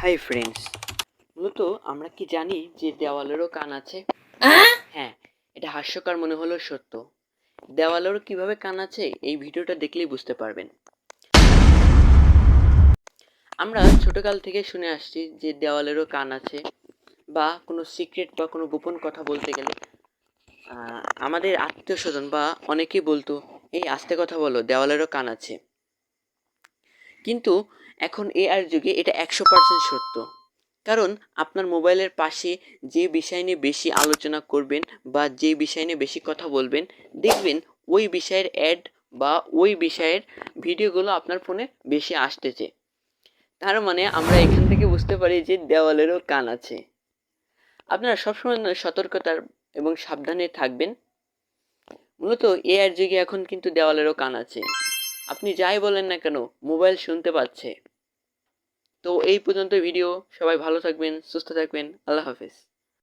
Hi friends, মূলত আমরা কি জানি যে দেওয়ালেরও কান আছে? হ্যাঁ, এটা হাস্যকর মনে হলেও সত্য। দেওয়ালেরও কিভাবে কান আছে এই ভিডিওটা দেখলেই বুঝতে পারবেন। আমরা ছোটকাল থেকে শুনে আসছি যে দেওয়ালেরও কান আছে, বা কোনো সিক্রেট বা কোনো গোপন কথা বলতে গেলে আমাদের আত্মীয় স্বজন বা অনেকেই বলতো, এই আস্তে কথা বলো, দেওয়ালেরও কান আছে। কিন্তু এখন এআই যুগে এটা 100% সত্য। কারণ আপনার মোবাইলের পাশে যে বিষয় নিয়ে বেশি আলোচনা করবেন বা যে বিষয় নিয়ে বেশি কথা বলবেন, দেখবেন ওই বিষয়ের অ্যাড বা ওই বিষয়ের ভিডিওগুলো আপনার ফোনে বেশি আসতেছে। তার মানে আমরা এখান থেকে বুঝতে পারি যে দেওয়ালেরও কান আছে। আপনারা সবসময় সতর্কতার এবং সাবধানে থাকবেন। মূলত এআই যুগে এখন কিন্তু দেওয়ালেরও কান আছে। আপনি যাই বলেন না কেন, মোবাইল শুনতে পাচ্ছে। তো এই পর্যন্ত ভিডিও। সবাই ভালো থাকবেন, সুস্থ থাকবেন। আল্লাহ হাফেজ।